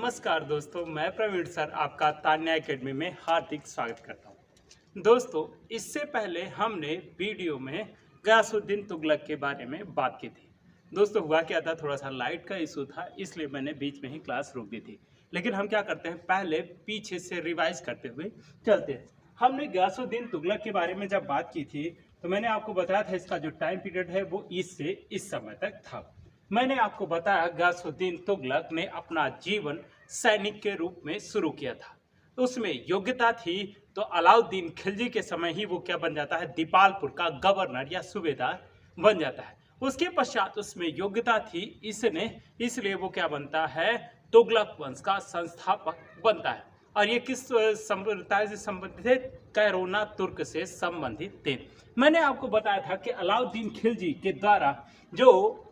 नमस्कार दोस्तों, मैं प्रवीण सर आपका तान्या एकेडमी में हार्दिक स्वागत करता हूं। दोस्तों, इससे पहले हमने वीडियो में गयासुद्दीन तुगलक के बारे में बात की थी। दोस्तों, हुआ क्या था, थोड़ा सा लाइट का इशू था, इसलिए मैंने बीच में ही क्लास रोक दी थी। लेकिन हम क्या करते हैं, पहले पीछे से रिवाइज करते हुए चलते हैं। हमने गयासुद्दीन तुगलक के बारे में जब बात की थी तो मैंने आपको बताया था इसका जो टाइम पीरियड है वो इस से इस समय तक था। मैंने आपको बताया गयासुद्दीन तुगलक ने अपना जीवन सैनिक के रूप में शुरू किया था। उसमें योग्यता थी तो अलाउद्दीन खिलजी के समय ही वो क्या बन जाता है, दीपालपुर का गवर्नर या सूबेदार बन जाता है। उसके पश्चात उसमें योग्यता थी इसलिए वो क्या बनता है, तुगलक वंश का संस्थापक बनता है। और ये किस संप्रदाय से संबंधित थे, कैरोना तुर्क से संबंधित थे। मैंने आपको बताया था कि अलाउद्दीन खिलजी के द्वारा जो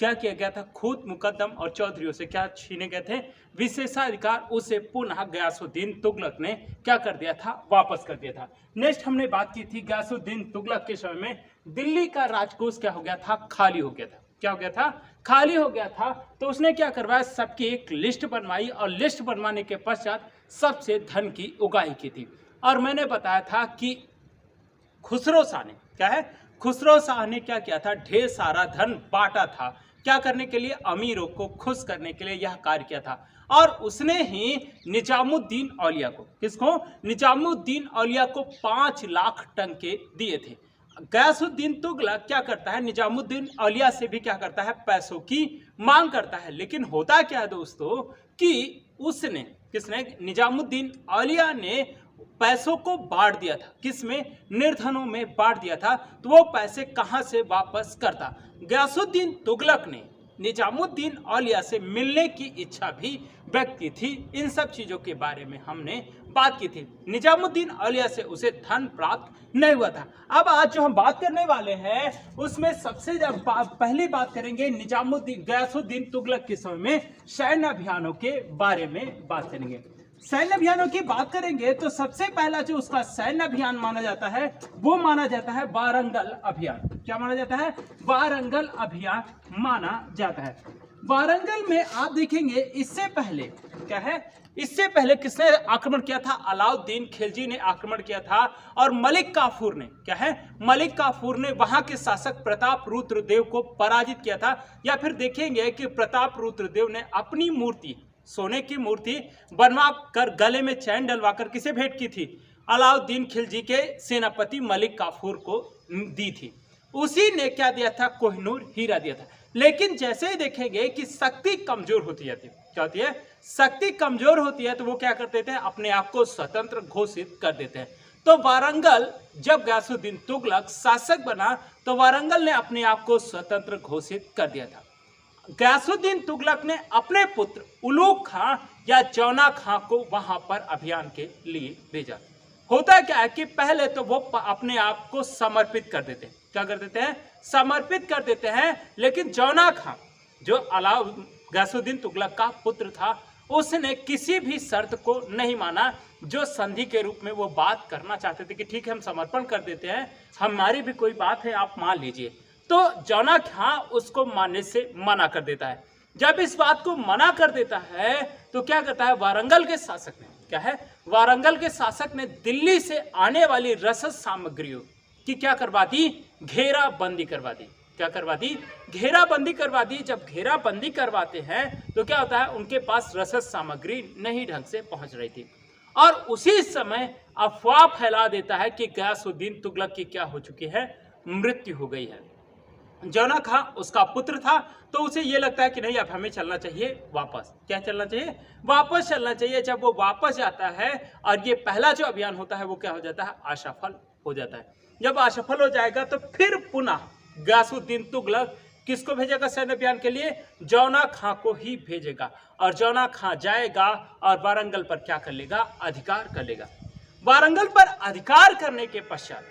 क्या किया गया था, खूत मुकद्दम और चौधरियों से क्या छीने गए थे, विशेषाधिकार, उसे पुनः गयासुद्दीन तुगलक ने क्या कर दिया था, वापस कर दिया था। नेक्स्ट हमने बात की थी गयासुद्दीन तुगलक के समय में दिल्ली का राजकोष क्या हो गया था, खाली हो गया था। क्या हो गया था, खाली हो गया था। तो उसने क्या करवाया, सबकी एक लिस्ट बनवाई और लिस्ट बनवाने के पश्चात सबसे धन की उगाही की थी। और मैंने बताया था कि खुसरो शाह ने क्या है, खुसरो शाह ने क्या किया था, ढेर सारा धन बांटा था। क्या करने के लिए, अमीरों को खुश करने के लिए यह कार्य किया था। और उसने ही निजामुद्दीन औलिया को, किसको, निजामुद्दीन औलिया को 5 लाख टंके दिए थे। गयासुद्दीन तुगलक क्या करता है, निजामुद्दीन औलिया से भी क्या करता है, पैसों की मांग करता है। लेकिन होता क्या है दोस्तों कि उसने, किसने, निजामुद्दीन औलिया ने पैसों को बांट दिया था। किसमें, निर्धनों में बांट दिया था। तो वो पैसे कहां से वापस करता। गयासुद्दीन तुगलक ने निजामुद्दीन औलिया से मिलने की इच्छा भी व्यक्त की थी। इन सब चीजों के बारे में हमने बात की थी। निजामुद्दीन औलिया से उसे धन प्राप्त नहीं हुआ था। अब आज जो हम बात करने वाले हैं उसमें सबसे पहली बात करेंगे निजामुद्दीन गयासुद्दीन तुगलक के समय में सैन्य अभियानों के बारे में बात करेंगे। सैन्य अभियानों की बात करेंगे तो सबसे पहला जो उसका सैन्य अभियान माना जाता है वो माना जाता है वारंगल अभियान। क्या माना जाता है, वारंगल अभियान माना जाता है। वारंगल में आप देखेंगे इससे पहले क्या है, इससे पहले किसने आक्रमण किया था, अलाउद्दीन खिलजी ने आक्रमण किया था। और मलिक काफूर ने क्या है, मलिक काफूर ने वहां के शासक प्रताप रुद्रदेव को पराजित किया था। या फिर देखेंगे कि प्रताप रुद्रदेव ने अपनी मूर्ति, सोने की मूर्ति बनवा कर गले में चैन डलवाकर किसे भेंट की थी, अलाउद्दीन खिलजी के सेनापति मलिक काफूर को दी थी। उसी ने क्या दिया था, कोहिनूर हीरा दिया था। लेकिन जैसे ही देखेंगे कि शक्ति कमजोर होती जाती है, क्या होती है, शक्ति कमजोर होती है, तो वो क्या करते थे, अपने आप को स्वतंत्र घोषित कर देते हैं। तो वारंगल, जब गयासुद्दीन तुगलक शासक बना तो वारंगल ने अपने आप को स्वतंत्र घोषित कर दिया था। गयासुद्दीन तुगलक ने अपने पुत्र उलूग खां या जौना खां को वहां पर अभियान के लिए भेजा। होता क्या है कि पहले तो वो अपने आप को समर्पित कर देते हैं। क्या कर देते हैं, समर्पित कर देते हैं। लेकिन जौना खां जो गयासुद्दीन तुगलक का पुत्र था, उसने किसी भी शर्त को नहीं माना। जो संधि के रूप में वो बात करना चाहते थे कि ठीक है हम समर्पण कर देते हैं, हमारी भी कोई बात है आप मान लीजिए, तो जौना खां उसको मानने से मना कर देता है। जब इस बात को मना कर देता है तो क्या करता है, वारंगल के शासक ने, क्या है, वारंगल के शासक ने दिल्ली से आने वाली रसद सामग्रियों की क्या करवा दी, घेराबंदी करवा दी। क्या करवा दी, घेराबंदी करवा दी। जब घेराबंदी करवाते हैं तो क्या होता है, उनके पास रसद सामग्री नहीं ढंग से पहुंच रही थी। और उसी समय अफवाह फैला देता है कि गयासुद्दीन तुगलक की क्या हो चुकी है, मृत्यु हो गई है। जौना खां उसका पुत्र था, तो उसे ये लगता है कि नहीं अब हमें चलना चाहिए वापस। क्या चलना चाहिए, वापस चलना चाहिए। जब वो वापस जाता है और ये पहला जो अभियान होता है वो क्या हो जाता है, असफल हो जाता है। जब असफल हो जाएगा तो फिर पुनः गयासुद्दीन तुगलक किसको भेजेगा सैन्य अभियान के लिए, जौना खां को ही भेजेगा। और जौना खां जाएगा और वारंगल पर क्या कर लेगा, अधिकार कर लेगा। वारंगल पर अधिकार करने के पश्चात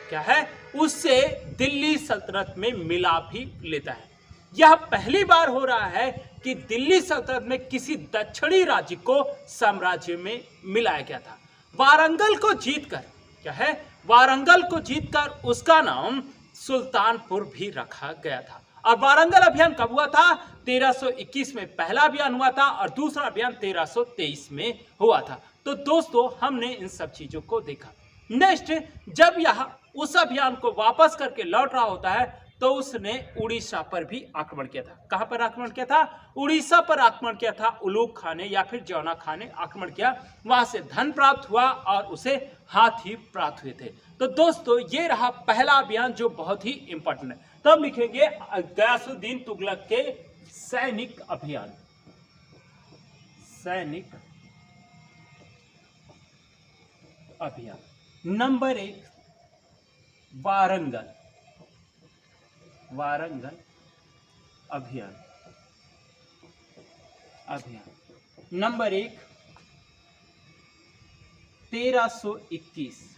क्या है, उससे दिल्ली सल्तनत में मिला भी लेता है। यह पहली बार हो रहा है कि दिल्ली सल्तनत में किसी दक्षिणी राज्य को साम्राज्य में मिलाया गया था। वारंगल को जीतकर क्या है, वारंगल को जीतकर उसका नाम सुल्तानपुर भी रखा गया था। और वारंगल अभियान कब हुआ था? 1321 में पहला अभियान हुआ था और दूसरा अभियान 1323 में हुआ था। तो दोस्तों हमने इन सब चीजों को देखा। नेक्स्ट, जब यह उस अभियान को वापस करके लौट रहा होता है तो उसने उड़ीसा पर भी आक्रमण किया था। कहां पर आक्रमण किया था? उड़ीसा पर आक्रमण किया था। उलूग खां ने या फिर जौना खां ने आक्रमण किया, वहां से धन प्राप्त हुआ और उसे हाथी प्राप्त हुए थे। तो दोस्तों ये रहा पहला अभियान जो बहुत ही इंपॉर्टेंट है। तो हम लिखेंगे गयासुद्दीन तुगलक के सैनिक अभियान। सैनिक अभियान। नंबर 1 वारंगल। वारंगल अभियान। नंबर 1 1321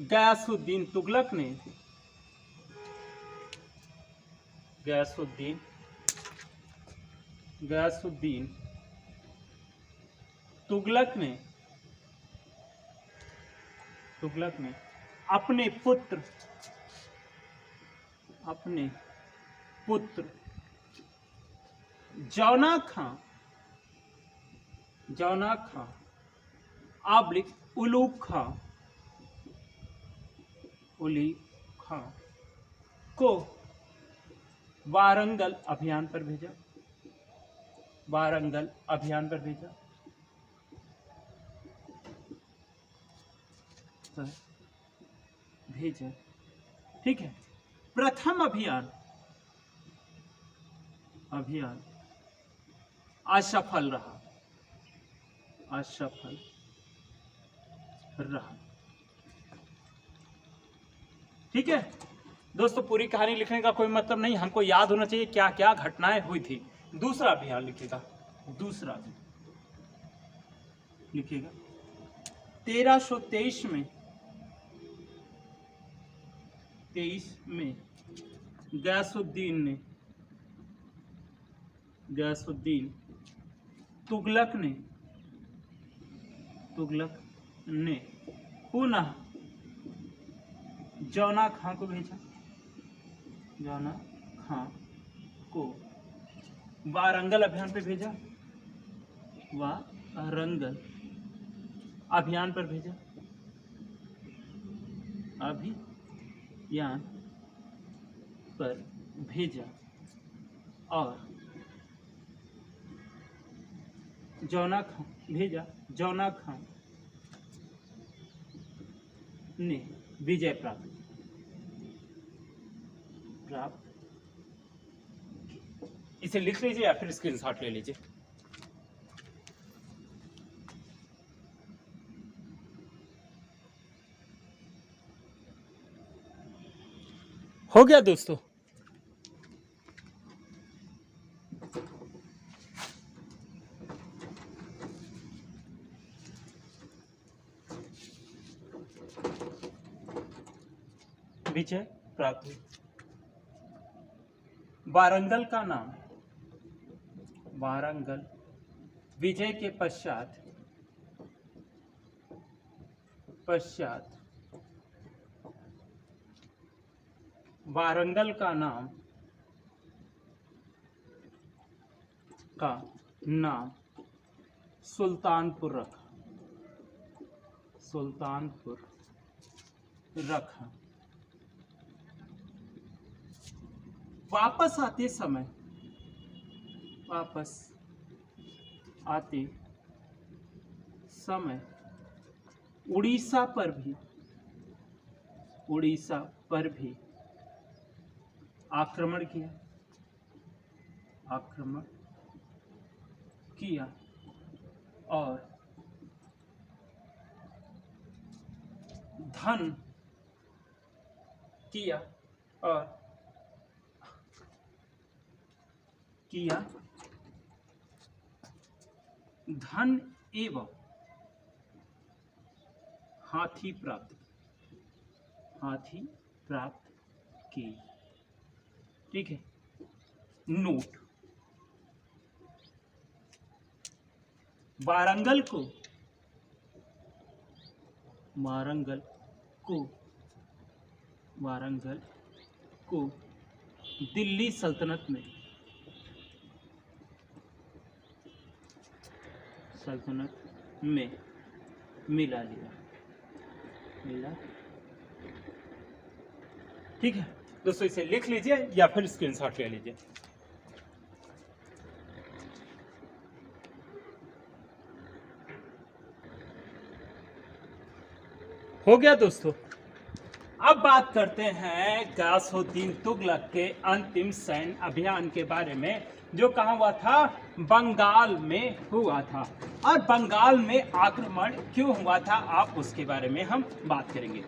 गयासुद्दीन तुगलक ने गयासुद्दीन तुगलक ने अपने पुत्र जौना खां आब्लिक उलूग खां को वारंगल अभियान पर भेजा। ठीक है। प्रथम अभियान असफल रहा। ठीक है दोस्तों, पूरी कहानी लिखने का कोई मतलब नहीं, हमको याद होना चाहिए क्या क्या घटनाएं हुई थी। दूसरा अभियान लिखेगा। 1323 में गयासुद्दीन तुगलक ने पुनः जौना खां को भेजा। वारंगल अभियान पर भेजा। और जौना खां ने विजय प्राप्त। इसे लिख लीजिए या फिर स्क्रीनशॉट ले लीजिए। हो गया दोस्तों। विजय प्राप्त हुई। वारंगल का नाम विजय के पश्चात वारंगल का नाम सुल्तानपुर रखा। वापस आते समय उड़ीसा पर भी आक्रमण किया और धन एवं हाथी प्राप्त की। ठीक है। नोट, वारंगल को वारंगल को दिल्ली सल्तनत में मिला लिया। ठीक है दोस्तों, इसे लिख लीजिए या फिर स्क्रीनशॉट ले लीजिए। हो गया दोस्तों। अब बात करते हैं गयासुद्दीन तुगलक के अंतिम सैन्य अभियान के बारे में, जो कहाँ हुआ था? बंगाल में हुआ था। और बंगाल में आक्रमण क्यों हुआ था, आप उसके बारे में हम बात करेंगे।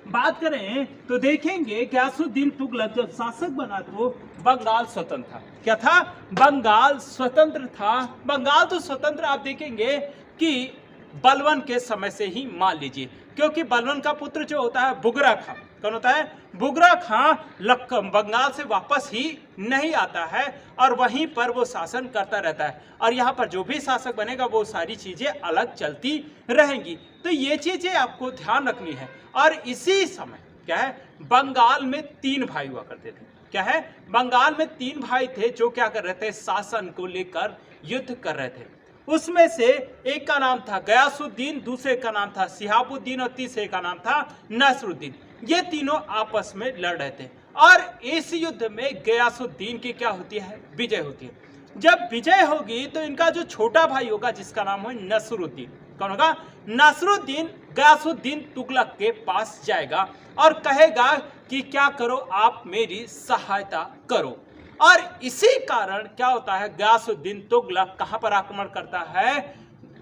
बात करें तो देखेंगे गयासुद्दीन तुगलक जब शासक बना तो बंगाल स्वतंत्र था। क्या था? बंगाल स्वतंत्र था। बंगाल तो स्वतंत्र आप देखेंगे कि बलवन के समय से ही मान लीजिए, क्योंकि बलवन का पुत्र जो होता है बुगरा खां, कौन होता है? बुगरा खां लक्कम बंगाल से वापस ही नहीं आता है और वहीं पर वो शासन करता रहता है। और यहाँ पर जो भी शासक बनेगा वो सारी चीजें अलग चलती रहेंगी। तो ये चीजें आपको ध्यान रखनी है। और इसी समय क्या है, बंगाल में 3 भाई हुआ करते थे। क्या है? बंगाल में 3 भाई थे जो क्या कर रहे थे? शासन को लेकर युद्ध कर रहे थे। उसमें से एक का नाम था गयासुद्दीन, दूसरे का नाम था शिहाबुद्दीन और तीसरे का नाम था नसरुद्दीन। ये तीनों आपस में लड़ रहे थे और इस युद्ध में गयासुद्दीन की क्या होती है? विजय होती है। जब विजय होगी तो इनका जो छोटा भाई होगा जिसका नाम है नसरुद्दीन, कौन होगा? नसरुद्दीन गयासुद्दीन तुगलक के पास जाएगा और कहेगा कि क्या करो, आप मेरी सहायता करो। और इसी कारण क्या होता है, गयासुद्दीन तुगलक कहां पर आक्रमण करता है?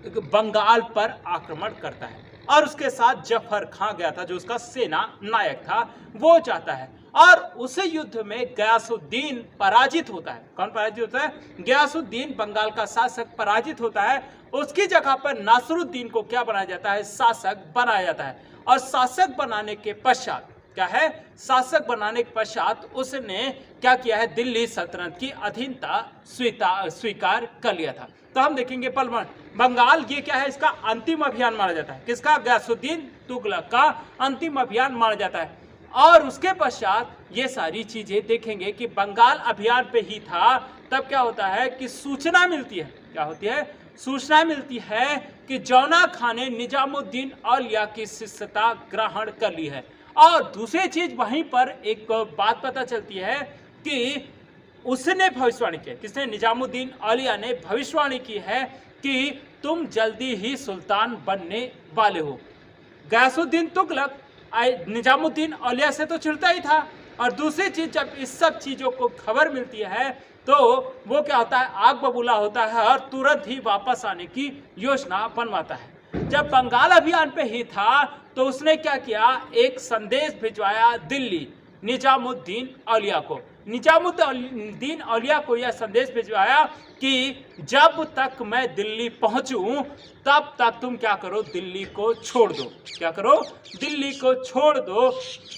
बंगाल पर आक्रमण करता है। और उसके साथ जफर खां गया था जो उसका सेना नायक था, वो जाता है। और उस युद्ध में गयासुद्दीन पराजित होता है। कौन पराजित होता है? गयासुद्दीन बंगाल का शासक पराजित होता है। उसकी जगह पर नासरुद्दीन को क्या बनाया जाता है? शासक बनाया जाता है। और शासक बनाने के पश्चात क्या है? शासक बनाने के पश्चात उसने क्या किया है? दिल्ली सल्तनत की अधीनता स्वीकार कर लिया था। तो हम देखेंगे बंगाल, ये क्या है? इसका अंतिम अभियान माना जाता है। किसका? गयासुद्दीन तुगलक का अंतिम अभियान माना जाता है। और उसके पश्चात ये सारी चीजें देखेंगे कि बंगाल अभियान पे ही था। तब क्या होता है कि सूचना मिलती है। क्या होती है? सूचना मिलती है कि जौना खान ने निजामुद्दीन औलिया की शिष्यता ग्रहण कर ली है। और दूसरी चीज वहीं पर एक बात पता चलती है कि उसने भविष्यवाणी की, किसने? निजामुद्दीन औलिया ने भविष्यवाणी की है कि तुम जल्दी ही सुल्तान बनने वाले हो। गयासुद्दीन तुगलक निजामुद्दीन औलिया से तो चिढ़ता ही था। और दूसरी चीज, जब इस सब चीजों को खबर मिलती है तो वो क्या होता है? आग बबूला होता है और तुरंत ही वापस आने की योजना बनवाता है। जब बंगाल अभियान पे ही था तो उसने क्या किया? एक संदेश भिजवाया दिल्ली निजामुद्दीन औलिया को। निजामुद्दीन औलिया को यह संदेश भिजवाया कि जब तक मैं दिल्ली पहुंचूं तब तक तुम क्या करो? दिल्ली को छोड़ दो। क्या करो? दिल्ली को छोड़ दो।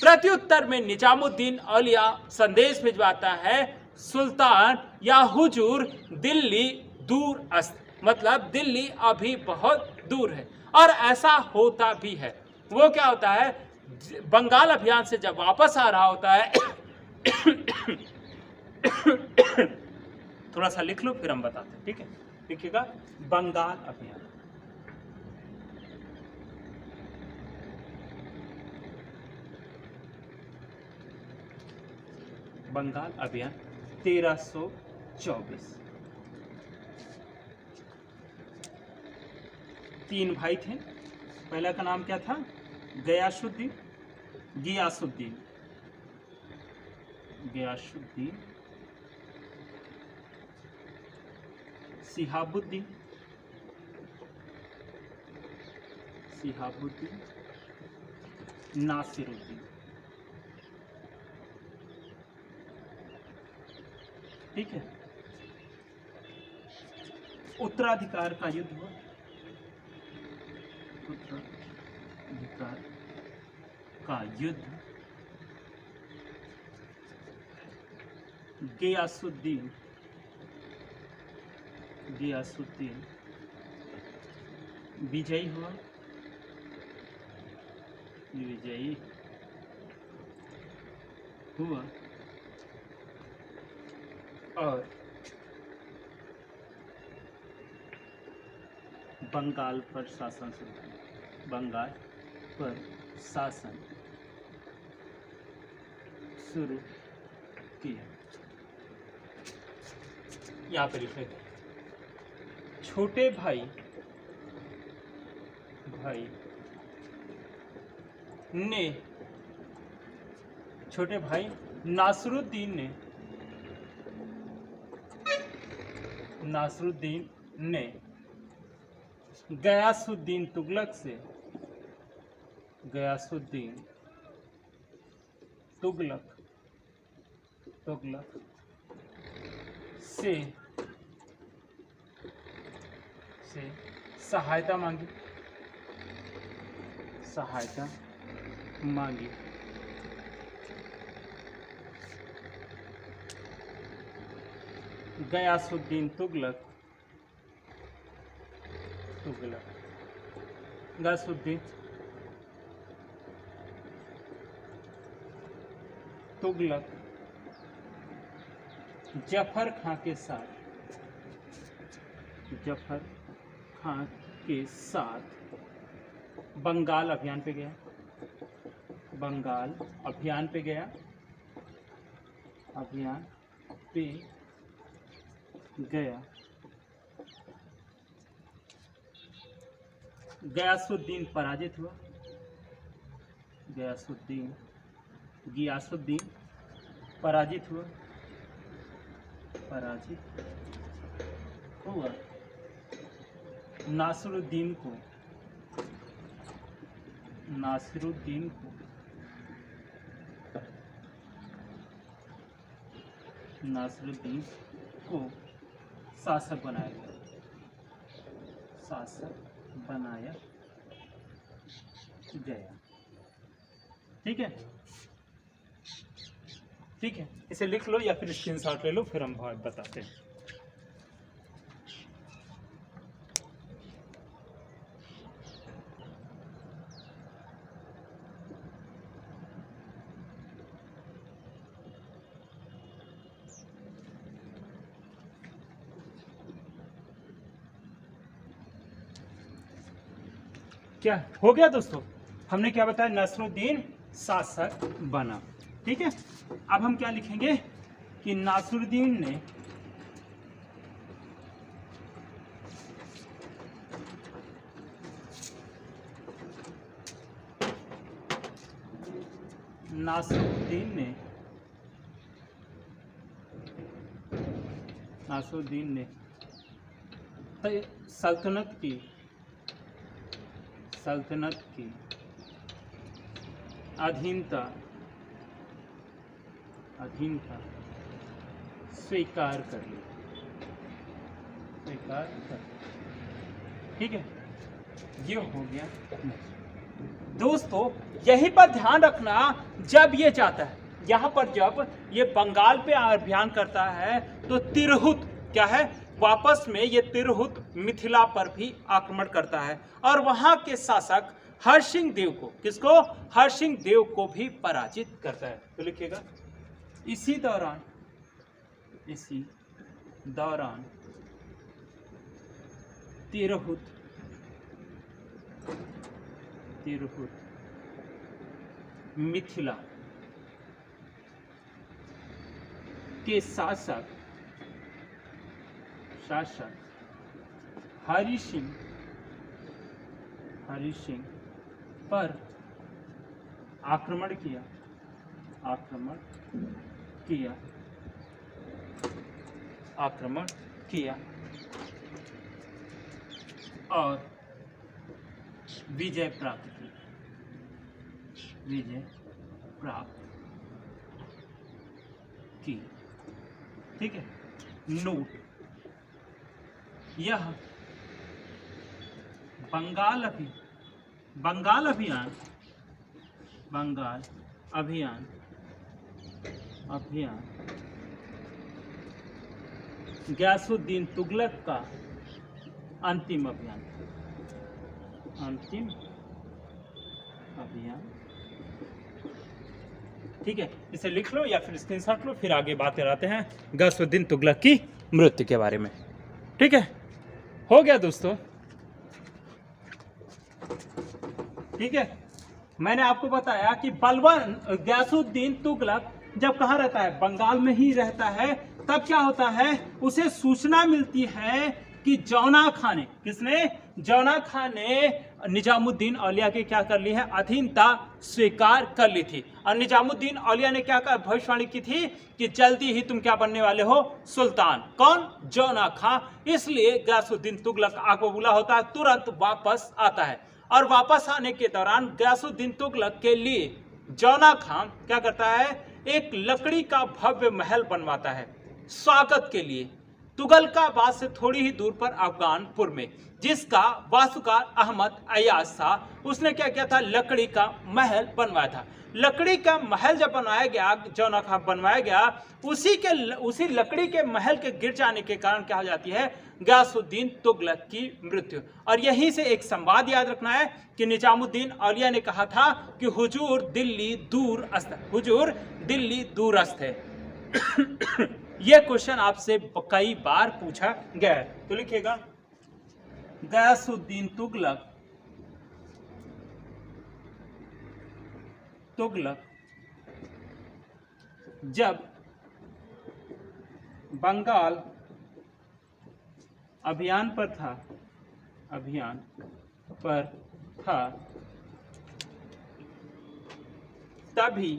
प्रत्युत्तर में निजामुद्दीन औलिया संदेश भिजवाता है, सुल्तान या हुजूर, दिल्ली दूर अस्त, मतलब दिल्ली अभी बहुत दूर है। और ऐसा होता भी है। वो क्या होता है? बंगाल अभियान से जब वापस आ रहा होता है थोड़ा सा लिख लो फिर हम बताते हैं। ठीक है, लिखिएगा बंगाल अभियान। बंगाल अभियान 1324। 3 भाई थे। पहला का नाम क्या था? गयासुद्दीन, गियासुद्दीन, शिहाबुद्दीन, नासिरुद्दीन। ठीक है, उत्तराधिकार का युद्ध हुआ। उत्तराधिकार का युद्ध गियासुद्दीन विजयी हुआ। हुआ और बंगाल पर शासन शुरू किया। बंगाल पर शासन शुरू किया। यहाँ पर लिख लेते हैं, छोटे भाई ने, छोटे भाई नासरुद्दीन ने गयासुद्दीन तुगलक से सहायता मांगी। गयासुद्दीन तुगलक जफर खां के साथ बंगाल अभियान पे गया। गयासुद्दीन पराजित हुआ। गियासुद्दीन पराजित हुआ। नासिरुद्दीन को शासक बनाया गया। ठीक है, इसे लिख लो या फिर स्क्रीनशॉट ले लो, फिर हम बताते हैं। क्या हो गया दोस्तों? हमने क्या बताया? नासिरुद्दीन शासक बना। ठीक है, अब हम क्या लिखेंगे कि नासिरुद्दीन ने सल्तनत की अधीनता स्वीकार कर ली। ठीक है, ये हो गया। दोस्तों यहीं पर ध्यान रखना, जब ये जाता है यहाँ पर, जब ये बंगाल पे अभियान करता है तो तिरहुत क्या है, वापस में ये तिरहुत मिथिला पर भी आक्रमण करता है और वहां के शासक हरसिंह देव को, किसको? हरसिंह देव को भी पराजित करता है। तो लिखिएगा, इसी दौरान तिरहुत मिथिला के शासक हरि सिंह पर आक्रमण किया और विजय प्राप्त की। ठीक है, नोट, यह बंगाल अभियान गयासुद्दीन तुगलक का अंतिम अभियान ठीक है, इसे लिख लो या फिर स्क्रीनशॉट लो, फिर आगे बात कराते हैं गयासुद्दीन तुगलक की मृत्यु के बारे में। ठीक है, हो गया दोस्तों। ठीक है, मैंने आपको बताया कि बलवान गयासुद्दीन तुगलक जब कहाँ रहता है, बंगाल में ही रहता है। तब क्या होता है, उसे सूचना मिलती है कि जौना खान ने, किसने, जौना खान ने निजामुद्दीन औलिया के क्या कर ली है, अधीनता स्वीकार कर ली थी। और निजामुद्दीन औलिया ने क्या कहा, भविष्यवाणी की थी कि जल्दी ही तुम क्या बनने वाले हो, सुल्तान। कौन, जौना खान। इसलिए गयासुद्दीन तुगलक आग बबूला होता है, तुरंत वापस आता है। और वापस आने के दौरान गयासुद्दीन तुगलक के लिए जौना खान क्या करता है, एक लकड़ी का भव्य महल बनवाता है स्वागत के लिए, तुगलकाबाद से थोड़ी ही दूर पर अफगानपुर में, जिसका वास्तुकार अहमद अयाज था। उसने क्या किया था, लकड़ी का महल बनवाया था। लकड़ी का महल जब बनवाया गया, जौना खान बनवाया गया, उसी लकड़ी के महल के गिर जाने के कारण क्या हो जाती है, गयासुद्दीन तुगलक की मृत्यु। और यहीं से एक संवाद याद रखना है कि निजामुद्दीन औलिया ने कहा था कि हुजूर दिल्ली दूरस्थ, हुजूर दिल्ली दूरस्थ है। यह क्वेश्चन आपसे कई बार पूछा गया है, तो लिखिएगा गयासुद्दीन तुगलक जब बंगाल अभियान पर था, तभी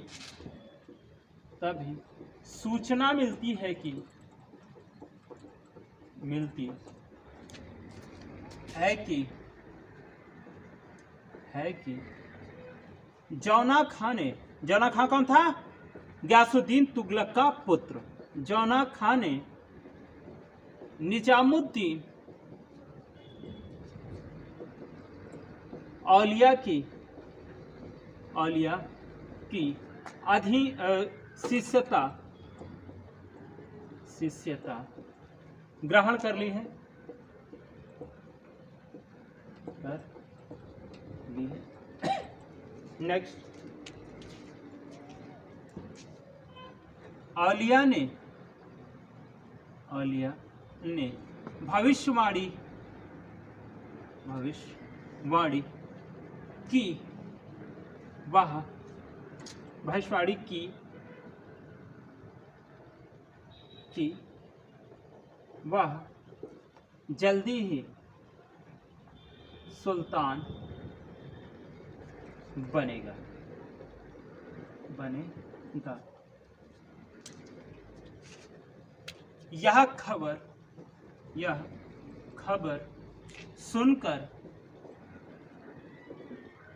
सूचना मिलती है कि जौना खान कौन था, गयासुद्दीन तुगलक का पुत्र। जौना खान ने निजामुद्दीन औलिया की शिष्यता ग्रहण कर ली है, नेक्स्ट, औलिया ने भविष्यवाणी की, वह जल्दी ही सुल्तान बनेगा। यह खबर सुनकर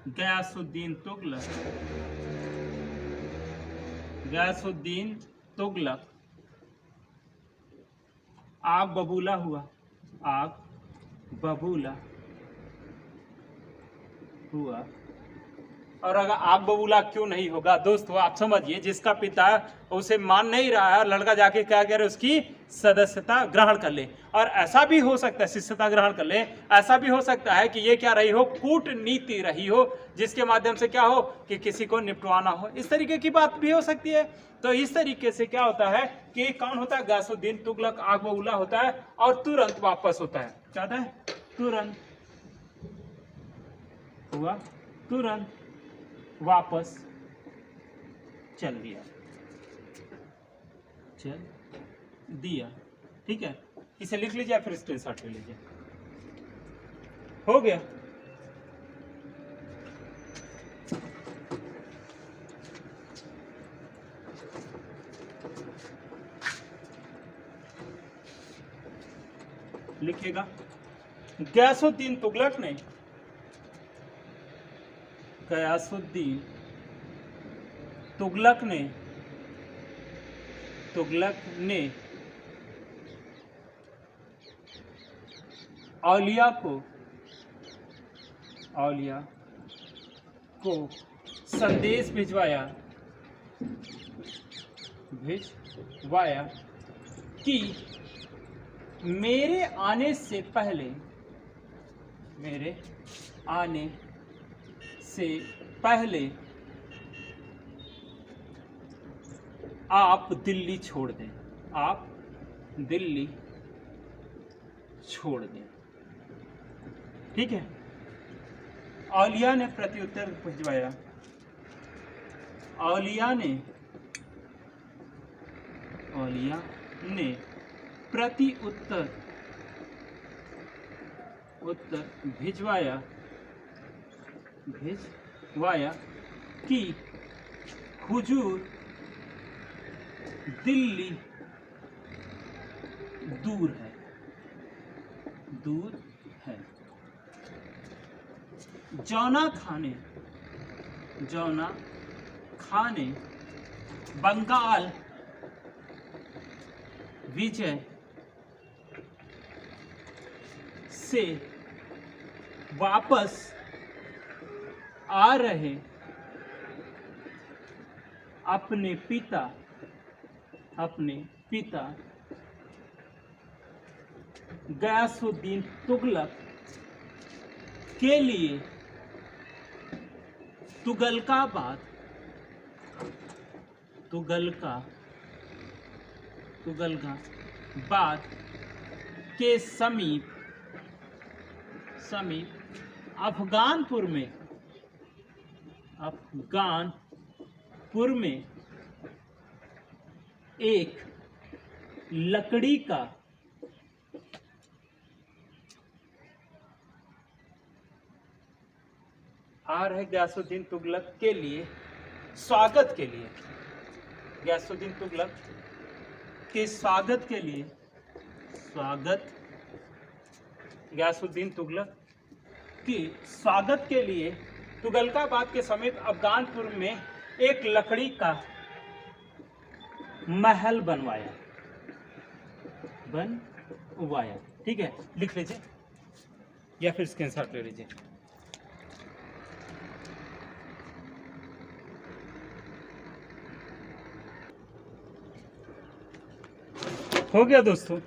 गयासुद्दीन तुगलक आग बबूला हुआ। और अगर आग बबूला क्यों नहीं होगा दोस्तों, आप समझिए, जिसका पिता उसे मान नहीं रहा है, लड़का जाके क्या करे, उसकी सदस्यता ग्रहण कर ले। और ऐसा भी हो सकता है, शिष्यता ग्रहण कर ले, ऐसा भी हो सकता है कि ये क्या रही हो, कूटनीति रही हो, जिसके माध्यम से क्या हो कि किसी को निपटवाना हो। इस तरीके की बात भी हो सकती है। तो इस तरीके से क्या होता है कि कौन होता है, गयासुद्दीन तुगलक आग बबूला होता है और तुरंत वापस होता है। क्या होता है, तुरंत हुआ, तुरंत वापस चल दिया। ठीक है, इसे लिख लीजिए, फिर स्क्रीनशॉट ले लीजिए। हो गया। लिखिएगा, गयासुद्दीन तुगलक ने औलिया को संदेश भिजवाया कि मेरे आने से पहले आप दिल्ली छोड़ दें, आप दिल्ली छोड़ दें। ठीक है। औलिया ने प्रत्युत्तर भिजवाया, औलिया ने प्रति उत्तर भिजवाया कि हुजूर दिल्ली दूर है। जौना खाने बंगाल विजय से वापस आ रहे अपने पिता गयासुद्दीन तुगलक के लिए तुगलकाबाद के समीप अफगानपुर में एक लकड़ी का आ रहे गयासुद्दीन तुगलक के लिए स्वागत के लिए, गयासुद्दीन तुगलक के स्वागत के लिए, गयासुद्दीन तुगलक की स्वागत के लिए तुगलकाबाद के समीप अफगानपुर में एक लकड़ी का महल बनवाया। ठीक है, लिख लीजिए या फिर स्क्रीनशॉट ले लीजिए। हो गया दोस्तों।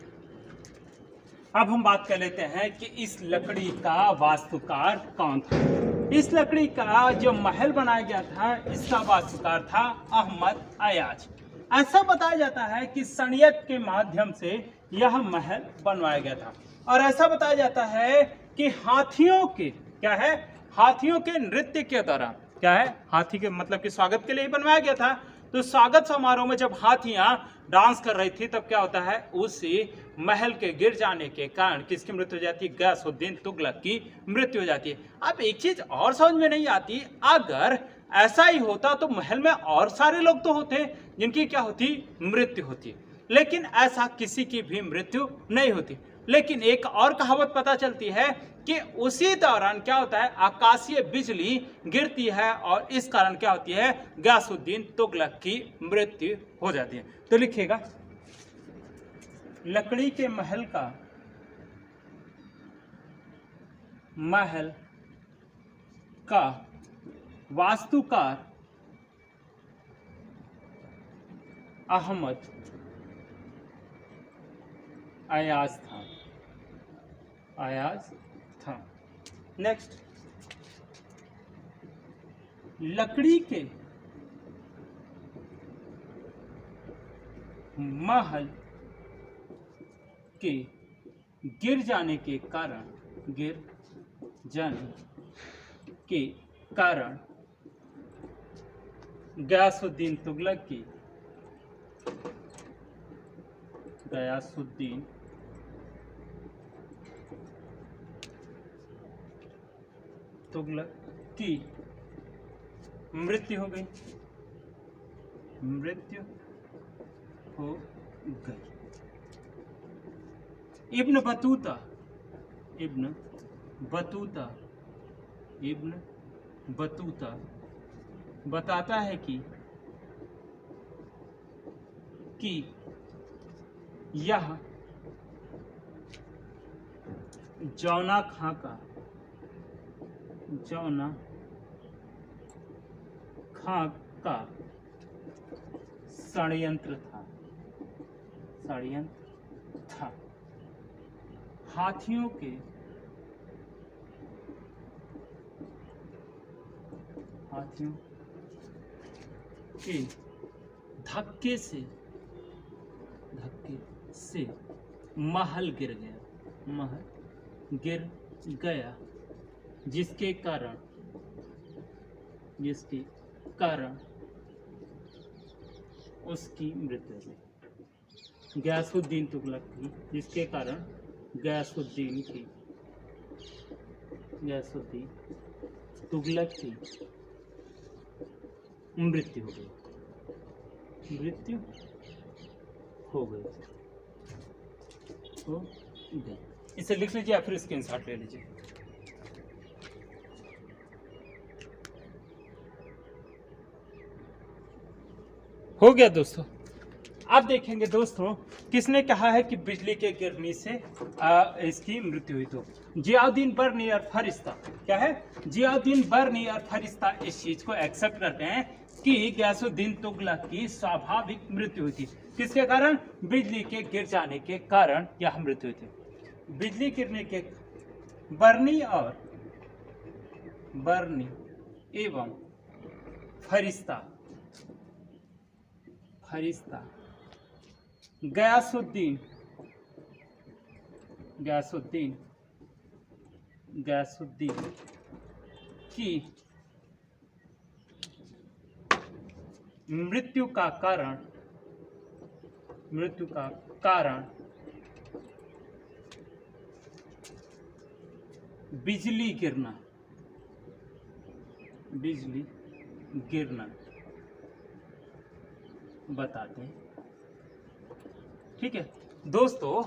अब हम बात कर लेते हैं कि इस लकड़ी का वास्तुकार कौन था। इस लकड़ी का जो महल बनाया गया था, इसका वास्तुकार था अहमद अयाज। ऐसा बताया जाता है कि षड्यंत्र के माध्यम से यह महल बनवाया गया था, और ऐसा बताया जाता है कि हाथियों के नृत्य के दौरान, हाथी के मतलब कि स्वागत के लिए बनवाया गया था। तो स्वागत समारोह में जब हाथियां डांस कर रही थी, तब क्या होता है, उसी महल के गिर जाने के कारण किसकी मृत्यु हो जाती है, गयासुद्दीन तुगलक की मृत्यु हो जाती है। अब एक चीज और समझ में नहीं आती, अगर ऐसा ही होता तो महल में और सारे लोग तो होते जिनकी क्या होती, मृत्यु होती, लेकिन ऐसा किसी की भी मृत्यु नहीं होती। लेकिन एक और कहावत पता चलती है कि उसी दौरान क्या होता है, आकाशीय बिजली गिरती है, और इस कारण क्या होती है, गयासुद्दीन तुगलक की मृत्यु हो जाती है। तो लिखिएगा, लकड़ी के महल का वास्तुकार अहमद अयाज था। नेक्स्ट, लकड़ी के महल के गिर जाने के कारण गयासुद्दीन तुगलक की मृत्यु हो गई। इब्न बतूता बताता है कि यह जौना खां का षड्यंत्र था। हाथियों के धक्के से महल गिर गया, जिसके कारण उसकी मृत्यु हो गई। गयासुद्दीन तुगलक की, जिसके कारण गयासुद्दीन तुगलक की मृत्यु हो गई। इसे लिख लीजिए या फिर स्क्रीनशॉट ले लीजिए। हो गया दोस्तों। अब देखेंगे दोस्तों, किसने कहा है कि बिजली के गिरने से इसकी मृत्यु हुई। तो जियाउद्दीन बर्नी और फरिश्ता, क्या है, जियाउद्दीन बर्नी और फरिश्ता इस चीज को एक्सेप्ट करते हैं कि गयासुद्दीन तुगलक की स्वाभाविक मृत्यु हुई थी। किसके कारण? बिजली के गिर जाने के कारण यह मृत्यु हुई थी। बिजली गिरने के बर्नी एवं फरिश्ता गयासुद्दीन की मृत्यु का कारण बिजली गिरना बताते हैं। ठीक है दोस्तों,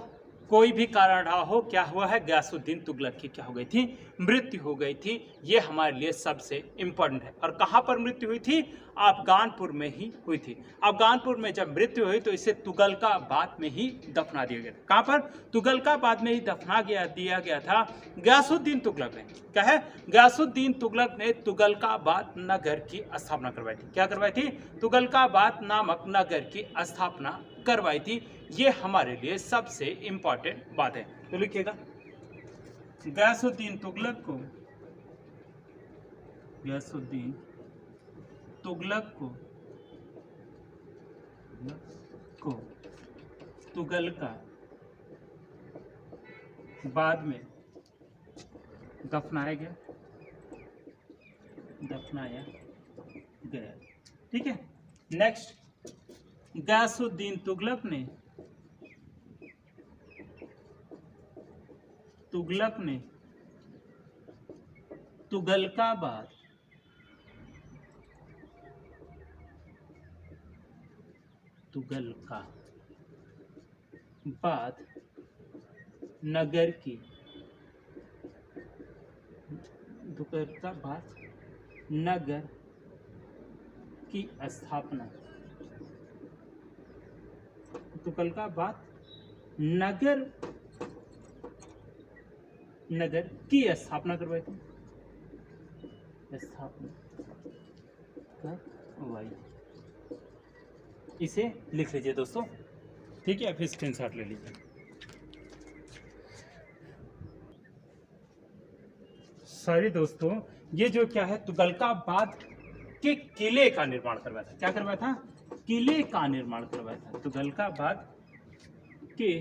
कोई भी कारण रहा हो, क्या हुआ है, गयासुद्दीन तुगलक की क्या हो गई थी, मृत्यु हो गई थी। ये हमारे लिए सबसे इम्पोर्टेंट है। और कहाँ पर मृत्यु हुई थी? अफगानपुर में ही हुई थी। अफगानपुर में जब मृत्यु हुई तो इसे तुगलकाबाद में ही दफना दिया गया था। कहाँ पर? तुगलकाबाद में ही दफना दिया गया था गयासुद्दीन तुगलक ने। क्या है? गयासुद्दीन तुगलक ने तुगलकाबाद नगर की स्थापना करवाई थी। क्या करवाई थी? तुगलकाबाद नामक नगर की स्थापना करवाई थी। ये हमारे लिए सबसे इंपॉर्टेंट बात है। तो लिखिएगा, गयासुद्दीन तुगलक को तुगलकाबाद में दफनाया गया। ठीक है, नेक्स्ट, गयासुद्दीन तुगलक ने तुगलकाबाद नगर की स्थापना, तुगलकाबाद नगर की स्थापना करवाई थी। इसे लिख लीजिए दोस्तों। ठीक है, फिर स्क्रीनशॉट ले लीजिए। सॉरी दोस्तों, ये जो क्या है, तुगलकाबाद के किले का निर्माण करवाया था। क्या करवाया था? किले का निर्माण करवाया था। तुगलकाबाद के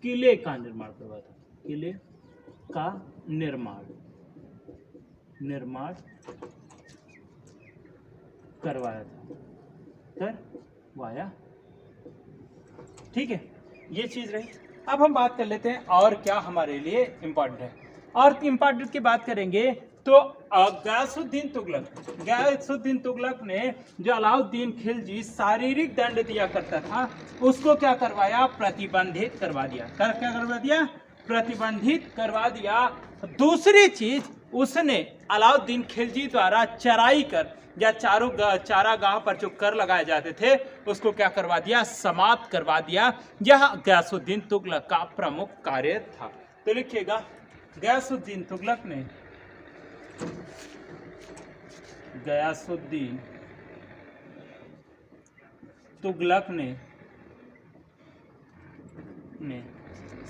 किले का निर्माण करवाया था। किले का निर्माण करवाया था। ठीक है, ये चीज रही। अब हम बात कर लेते हैं और क्या हमारे लिए इम्पोर्टेंट है। और इम्पोर्टेंट की बात करेंगे तो गयासुद्दीन तुगलक ने जो अलाउद्दीन खिलजी शारीरिक दंड दिया करता था, उसको क्या करवाया? प्रतिबंधित करवा दिया। क्या करवा दिया? प्रतिबंधित करवा दिया। दूसरी चीज, उसने अलाउद्दीन खिलजी द्वारा चराई कर या चारागाह पर जो कर लगाए जाते थे, उसको क्या करवा दिया? समाप्त करवा दिया। यह गयासुद्दीन तुगलक का प्रमुख कार्य था। तो लिखिएगा, गयासुद्दीन तुगलक ने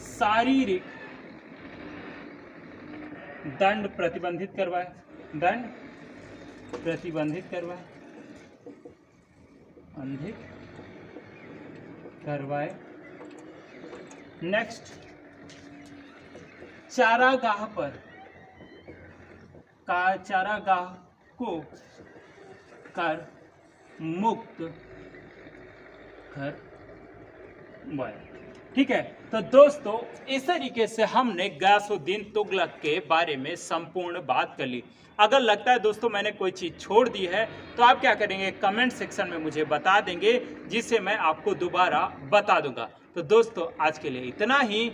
शारीरिक दंड प्रतिबंधित करवाया। अंधिक करवाए। नेक्स्ट, चारागाह पर का चारागाह को कर मुक्त करवाए। ठीक है, तो दोस्तों इस तरीके से हमने गयासुद्दीन तुगलक के बारे में संपूर्ण बात कर ली। अगर लगता है दोस्तों मैंने कोई चीज़ छोड़ दी है तो आप क्या करेंगे, कमेंट सेक्शन में मुझे बता देंगे, जिससे मैं आपको दोबारा बता दूंगा। तो दोस्तों आज के लिए इतना ही।